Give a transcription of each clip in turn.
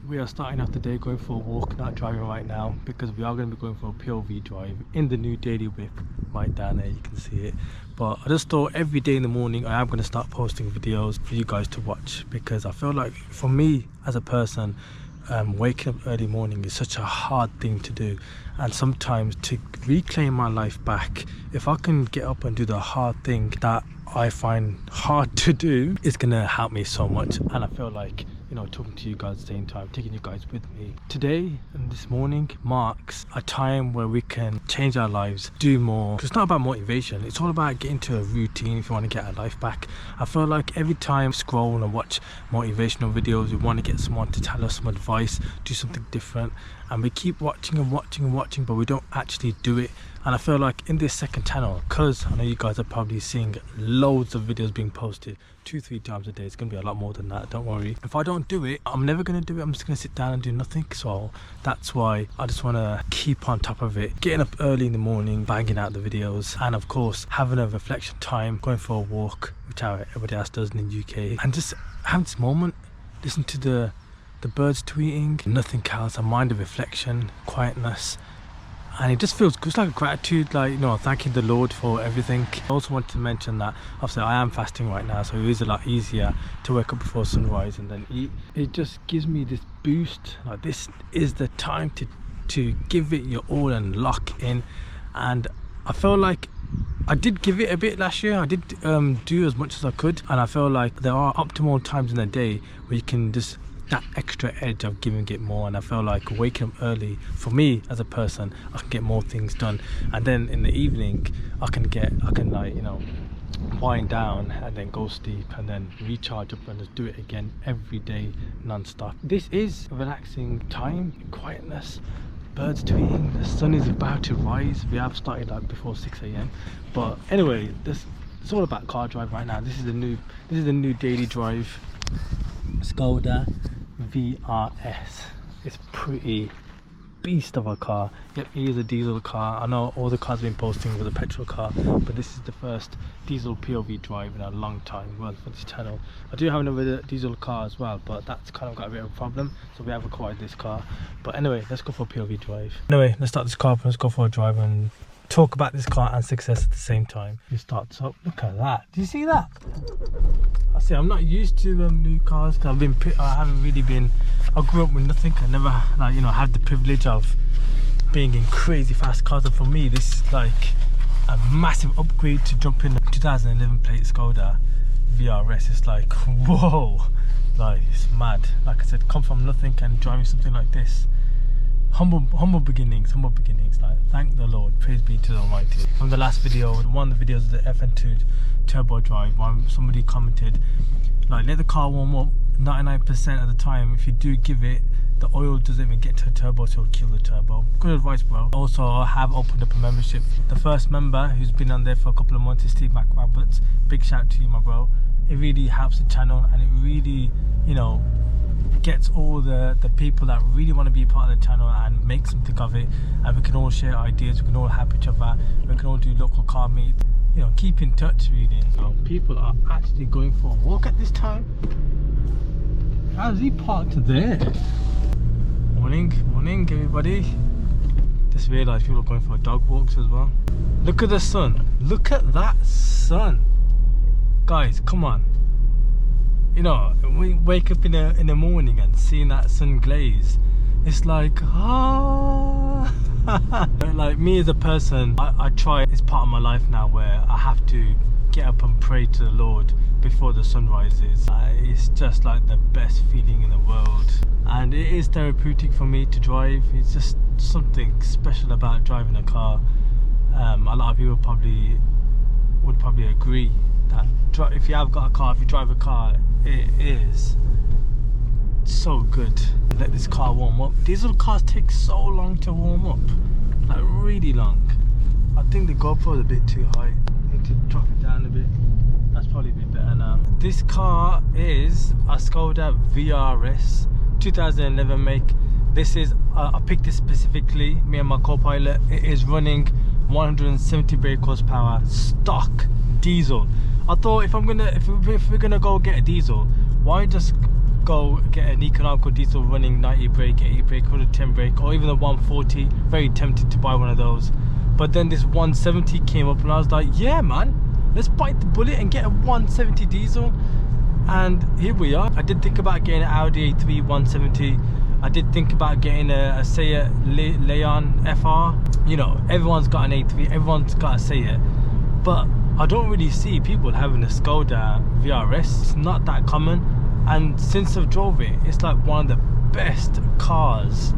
We are starting off the day going for a walk, not driving right now, because we are going to be going for a POV drive in the new daily whip right down there. You can see it. But I just thought every day in the morning I am going to start posting videos for you guys to watch, because I feel like for me as a person, waking up early morning is such a hard thing to do, and sometimes to reclaim my life back, if I can get up and do the hard thing that I find hard to do, it's gonna help me so much. And I feel like, you know, talking to you guys at the same time, taking you guys with me today and this morning marks a time where we can change our lives, do more. It's not about motivation, it's all about getting to a routine if you want to get our life back. I feel like every time we scroll and watch motivational videos, we want to get someone to tell us some advice, do something different, and we keep watching and watching and watching, but we don't actually do it. And I feel like in this second channel, because I know you guys are probably seeing loads of videos being posted 2-3 times a day, it's going to be a lot more than that, don't worry. If I don't do it, I'm never going to do it. I'm just going to sit down and do nothing. So that's why I just want to keep on top of it, getting up early in the morning, banging out the videos, and of course having a reflection time, going for a walk, which everybody else does in the UK, and just having this moment, listen to the birds tweeting, nothing else, a mind of reflection, quietness. And it just feels good. It's like gratitude, like, you know, thanking the Lord for everything. I also wanted to mention that obviously I am fasting right now, so it is a lot easier to wake up before sunrise and then eat. It just gives me this boost, like this is the time to give it your all and lock in. And I feel like I did give it a bit last year. I did do as much as I could, and I feel like there are optimal times in the day where you can just that extra edge of giving it more. And I feel like waking up early, for me as a person, I can get more things done, and then in the evening I can like, you know, wind down and then go sleep and then recharge up and just do it again every day non-stop. This is a relaxing time, quietness, birds tweeting, the sun is about to rise. We have started like before 6 AM, but anyway, it's all about car drive right now. This is the new daily drive Skoda VRS. It's pretty beast of a car. Yep, it is a diesel car. I know all the cars have been posting with a petrol car, but this is the first diesel POV drive in a long time, well, for this channel. I do have another diesel car as well, but that's kind of got a bit of a problem, so we have acquired this car. But anyway, let's go for a POV drive. Anyway, let's start this car up and let's go for a drive and talk about this car and success at the same time. It starts up. Look at that. Do you see that? I see, I'm not used to new cars. I haven't really been, I grew up with nothing. I never, like, you know, had the privilege of being in crazy fast cars. And for me, this is like a massive upgrade to jump in a 2011 plate Skoda VRS. It's like, whoa, like, it's mad. Like I said, come from nothing and driving something like this. Humble beginnings, like, thank the Lord, praise be to the Almighty. From the last video, one of the videos of the FN2 turbo drive, somebody commented, like, let the car warm up. 99% of the time, if you do give it, the oil doesn't even get to the turbo, so it'll kill the turbo. Good advice, bro. Also, I have opened up a membership. The first member who's been on there for a couple of months is Steve McRoberts. Big shout to you, my bro. It really helps the channel, and it really, you know, gets all the people that really want to be part of the channel and make something of it, and we can all share ideas, we can all help each other, we can all do local car meet, you know, keep in touch really. So people are actually going for a walk at this time. How's he parked there? Morning everybody. Just realised people are going for dog walks as well. Look at the sun, look at that sun, guys, come on. You know, we wake up in the morning and seeing that sun glaze, it's like, ah. Like, me as a person, I try, it's part of my life now where I have to get up and pray to the Lord before the sun rises. It's just like the best feeling in the world, and it is therapeutic for me to drive. It's just something special about driving a car. A lot of people would probably agree that if you have got a car, if you drive a car, it is so good. Let this car warm up. Diesel cars take so long to warm up, like really long. I think the GoPro is a bit too high. I need to drop it down a bit. That's probably a bit better now. This car is a Skoda VRS 2011 make. This is I picked this specifically, me and my co-pilot. It is running 170 brake horsepower, stock diesel. I thought if we're gonna go get a diesel, why just go get an economical diesel running 90 brake, 80 brake, 110 brake, or even the 140. Very tempted to buy one of those. But then this 170 came up and I was like, yeah man, let's bite the bullet and get a 170 diesel. And here we are. I did think about getting an Audi A3 170. I did think about getting a Seat Leon FR. You know, everyone's got an A3, everyone's got a Seat. But I don't really see people having a Skoda VRS. It's not that common. And since I've drove it, it's like one of the best cars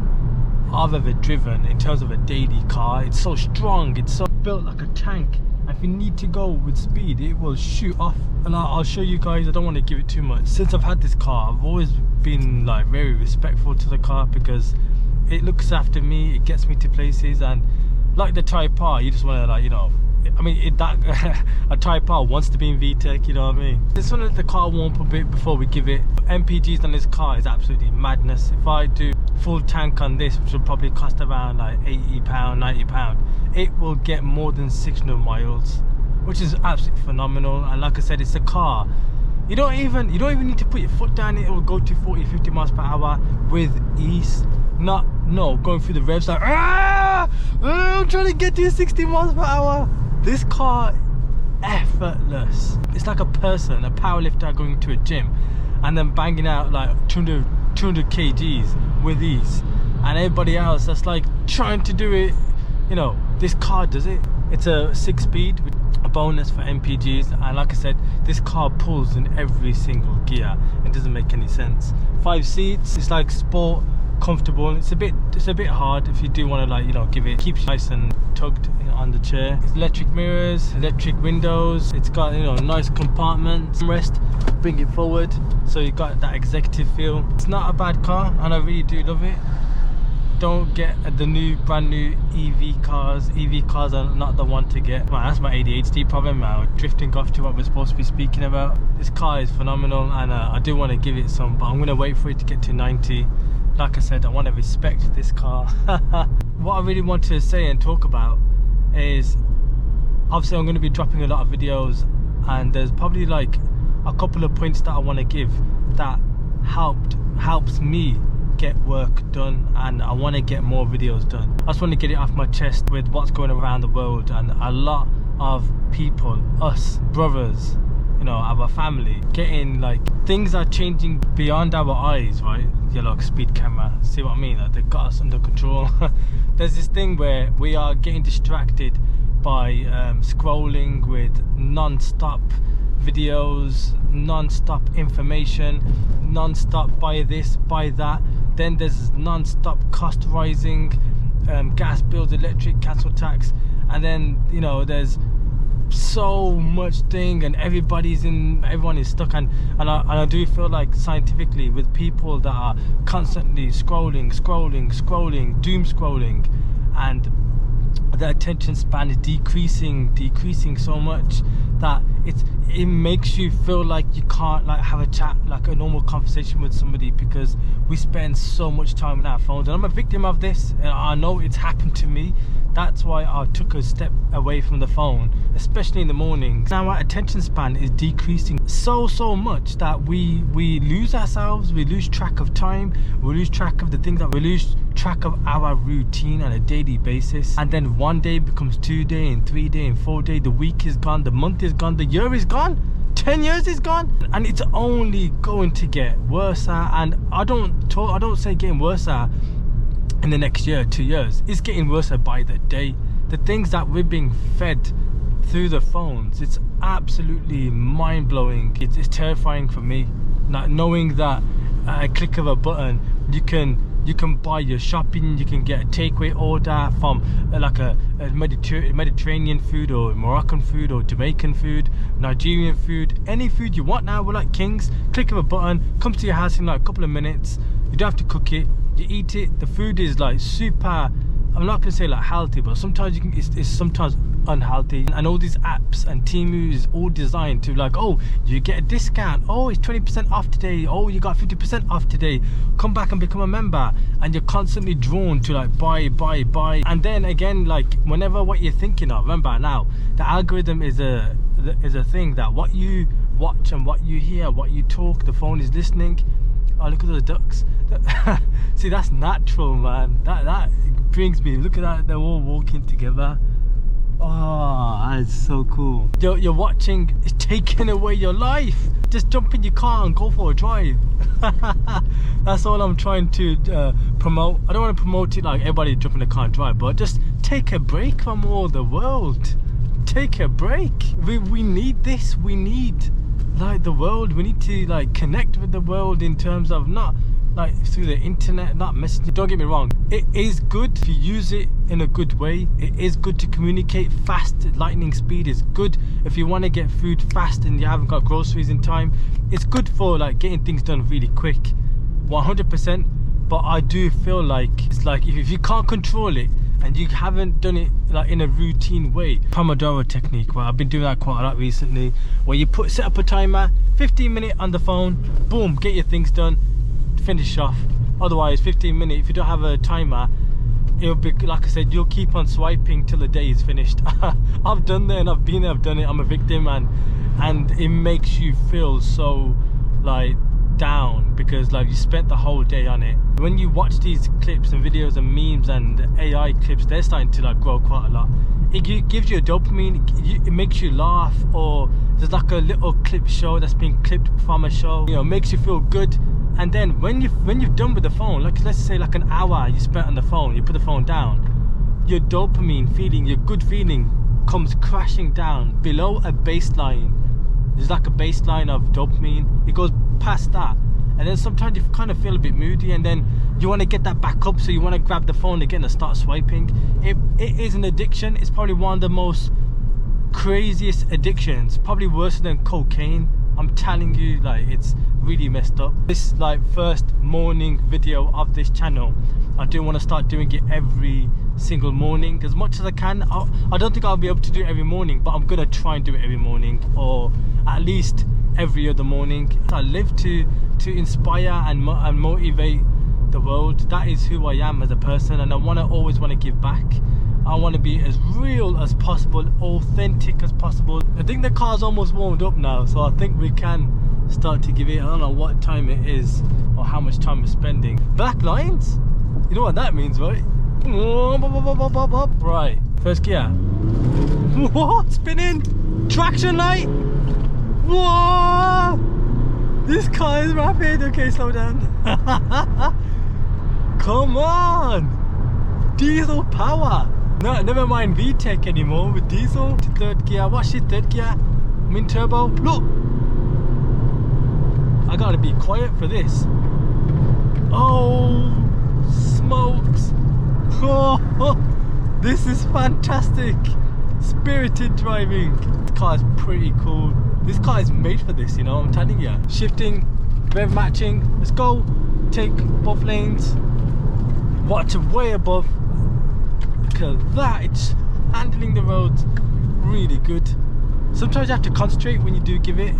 I've ever driven in terms of a daily car. It's so strong, it's so built like a tank. If you need to go with speed, it will shoot off. And I'll show you guys. I don't want to give it too much. Since I've had this car, I've always been like very respectful to the car because it looks after me, it gets me to places. And like the Type R, you just want to, like, you know, I mean, a Type R wants to be in VTEC, you know what I mean? Just want to let the car warm up a bit before we give it. MPGs on this car is absolutely madness. If I do full tank on this, which will probably cost around like £80, £90, it will get more than 600 miles, which is absolutely phenomenal. And like I said, it's a car. You don't even need to put your foot down. It will go to 40-50 miles per hour with ease. No, going through the revs like, I'm trying to get to 60 miles per hour. This car, effortless. It's like a person, a powerlifter going to a gym and then banging out like 200 kgs with ease. And everybody else that's like trying to do it, you know, this car does it. It's a 6-speed with a bonus for MPGs, and like I said, this car pulls in every single gear. It doesn't make any sense. 5 seats, it's like sport, comfortable. It's a bit hard if you do want to, like, you know, give it, keeps you nice and tugged on the chair. It's electric mirrors, electric windows. It's got, you know, nice compartments. Rest, bring it forward, so you got that executive feel. It's not a bad car, and I really do love it. Don't get the brand new EV cars. EV cars are not the one to get. Man, that's my ADHD problem now, drifting off to what we're supposed to be speaking about. This car is phenomenal, and I do want to give it some, but I'm going to wait for it to get to 90. Like I said, I want to respect this car. What I really want to say and talk about is, obviously I'm going to be dropping a lot of videos, and there's probably like a couple of points that I want to give that helps me get work done, and I want to get more videos done. I just want to get it off my chest with what's going around the world, and a lot of people, us brothers, you know, our family, getting, like, things are changing beyond our eyes, right? Yellow speed camera, see what I mean? Like, they've got us under control. There's this thing where we are getting distracted by scrolling with non-stop videos, non-stop information, non-stop buy this, buy that. Then there's non-stop cost rising, gas bills, electric, council tax, and then, you know, there's so much thing, and everyone is stuck. And I do feel like scientifically, with people that are constantly scrolling, doom scrolling, and the attention span is decreasing so much that it makes you feel like you can't, like, have a chat, like a normal conversation with somebody, because we spend so much time on our phones. And I'm a victim of this, and I know it's happened to me. That's why I took a step away from the phone, especially in the mornings. Now our attention span is decreasing so much that we lose ourselves, we lose track of time, we lose track of the things that we lose track of our routine on a daily basis. And then one day becomes 2 day, and 3 day, and 4 day. The week is gone, the month is gone, the year is gone, 10 years is gone, and it's only going to get worse. And I don't say getting worse in the next year, 2 years. It's getting worse by the day. The things that we're being fed through the phones, it's absolutely mind-blowing. It's terrifying for me, not knowing that at a click of a button you can buy your shopping, you can get a takeaway order from like a Mediterranean food, or Moroccan food, or Jamaican food, Nigerian food, any food you want now. We're like kings. Click of a button, comes to your house in like a couple of minutes. You don't have to cook it, you eat it. The food is like super, I'm not gonna say like healthy, but sometimes it's sometimes unhealthy. And all these apps and Temu is all designed to, like, oh, you get a discount, oh, it's 20% off today, oh, you got 50% off today, come back and become a member. And you're constantly drawn to, like, buy. And then again, like, whenever what you're thinking of, remember now, the algorithm is a thing that what you watch and what you hear, what you talk, the phone is listening. Oh, look at those ducks. See, that's natural, man. That brings me, look at that, they're all walking together. Oh, that's so cool. You're watching, it's taking away your life. Just jump in your car and go for a drive. That's all I'm trying to promote. I don't want to promote it like everybody jump in the car and drive, but just take a break from all the world. Take a break. We need this. We need like the world. We need to like connect with the world in terms of not like through the internet, not messaging. Don't get me wrong, it is good if you use it in a good way. It is good to communicate fast. Lightning speed is good if you want to get food fast and you haven't got groceries in time. It's good for like getting things done really quick, 100%. But I do feel like it's like if you can't control it and you haven't done it like in a routine way, Pomodoro technique, well, I've been doing that quite a lot recently, where you set up a timer, 15 minutes on the phone, boom, get your things done, finish off. Otherwise 15 minutes, if you don't have a timer, it'll be like I said, you'll keep on swiping till the day is finished. I've done that and I've been there, I've done it, I'm a victim, and it makes you feel so like down because like you spent the whole day on it. When you watch these clips and videos and memes and AI clips, they're starting to like grow quite a lot. It gives you a dopamine, it makes you laugh, or there's like a little clip show that's been clipped from a show, you know, makes you feel good. And then when you've done with the phone, like let's say like an hour you spent on the phone, you put the phone down, your dopamine feeling, your good feeling comes crashing down below a baseline. There's like a baseline of dopamine, it goes past that, and then sometimes you kind of feel a bit moody, and then you want to get that back up, so you want to grab the phone again and start swiping. It is an addiction. It's probably one of the most craziest addictions, probably worse than cocaine. I'm telling you, like, it's really messed up. This like first morning video of this channel, I do want to start doing it every single morning as much as I can. I don't think I'll be able to do it every morning, but I'm gonna try and do it every morning, or at least every other morning. I live to inspire and motivate the world. That is who I am as a person, and I always want to give back. I want to be as real as possible, authentic as possible. I think the car's almost warmed up now, so I think we can start to give it. I don't know what time it is or how much time we're spending. Black lines? You know what that means, right? Right, first gear. What? Spinning? Traction light? Whoa! This car is rapid. Okay, slow down. Come on! Diesel power! No, never mind VTEC anymore with diesel. Third gear. Watch it, third gear. I'm in turbo. Look! I gotta be quiet for this. Oh, smokes! Oh, this is fantastic. Spirited driving. This car is pretty cool. This car is made for this, you know, I'm telling you. Shifting, rev matching. Let's go. Take both lanes. Watch way above. Look at that. It's handling the roads really good. Sometimes you have to concentrate when you do give it.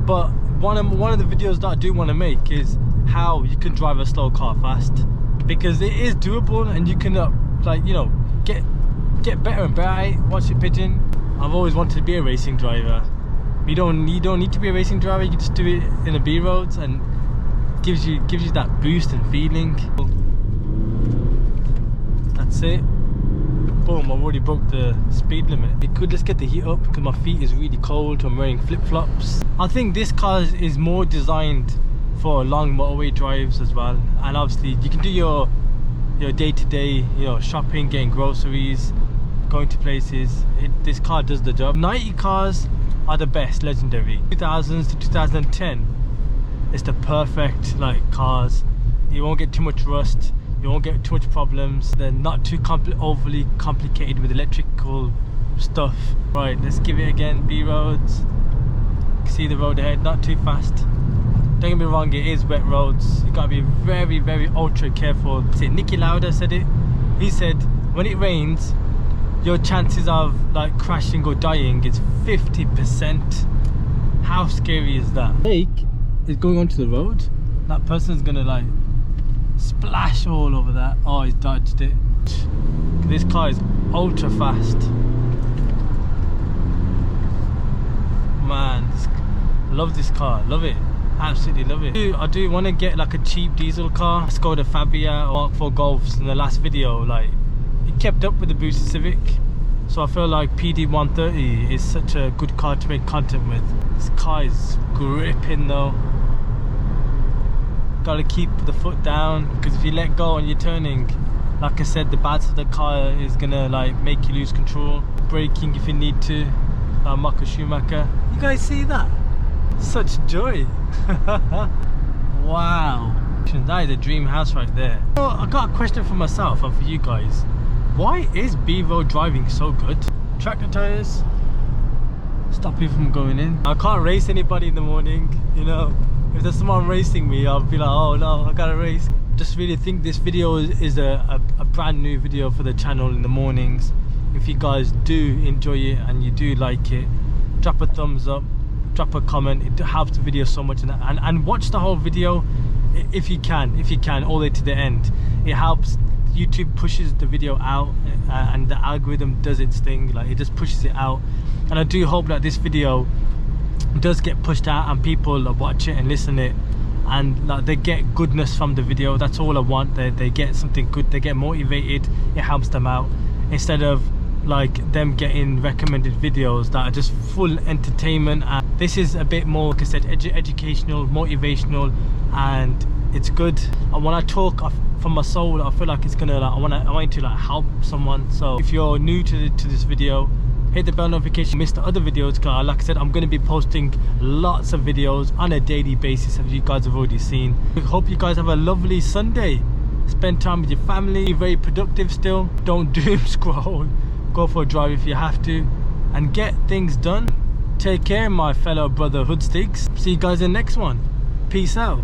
But one of the videos that I do want to make is how you can drive a slow car fast, because it is doable, and you can like, you know, get better and better at it. Watch it, Pigeon. I've always wanted to be a racing driver. You don't need to be a racing driver. You can just do it in the B roads, and gives you that boost and feeling. That's it. Boom, I've already broke the speed limit. It could just get the heat up because my feet is really cold. I'm wearing flip-flops. I think this car is more designed for long motorway drives as well, and obviously you can do your day-to-day, you know, shopping, getting groceries, going to places. This car does the job. 90 cars are the best, legendary. 2000s to 2010, it's the perfect like cars. You won't get too much rust, you won't get too much problems. They're not too overly complicated with electrical stuff. Right, let's give it again. B roads. See the road ahead, not too fast. Don't get me wrong, it is wet roads. You gotta be very, very ultra careful. See, Nicky Lauda said it. He said when it rains, your chances of like crashing or dying is 50%. How scary is that? Lake is going onto the road. That person's gonna like splash all over that. Oh, he's dodged it. This car is ultra fast. Man, love this car, love it. Absolutely love it. I do want to get like a cheap diesel car, Skoda Fabia or Mark IV Golfs. In the last video, like, it kept up with the boosted Civic, so I feel like PD130 is such a good car to make content with. This car is gripping though. Gotta keep the foot down, because if you let go and you're turning, like I said, the balance of the car is gonna like make you lose control. Braking if you need to, like Michael Schumacher. You guys see that? Such joy. Wow, that is a dream house right there. So I got a question for myself and for you guys. Why is Bevo driving so good? Tractor tires stop you from going in. I can't race anybody in the morning, you know. If there's someone racing me, I'll be like, oh no, I gotta race. Just really think this video is a brand new video for the channel in the mornings. If you guys do enjoy it and you do like it, drop a thumbs up, drop a comment. It helps the video so much. And watch the whole video if you can, all the way to the end. It helps. YouTube pushes the video out, and the algorithm does its thing, like it just pushes it out. And I do hope that this video does get pushed out and people watch it and listen it, and like they get goodness from the video. That's all I want. They get something good, they get motivated, it helps them out, instead of like them getting recommended videos that are just full entertainment. And this is a bit more, like I said, educational, motivational, and it's good. And when I talk from my soul, I feel like it's gonna like, I want to like help someone. So if you're new to this video, hit the bell notification, miss the other videos, because like I said, I'm going to be posting lots of videos on a daily basis, as you guys have already seen. I hope you guys have a lovely Sunday. Spend time with your family, be very productive still. Don't doom scroll, go for a drive if you have to, and get things done. Take care, my fellow brotherhood sticks. See you guys in the next one. Peace out.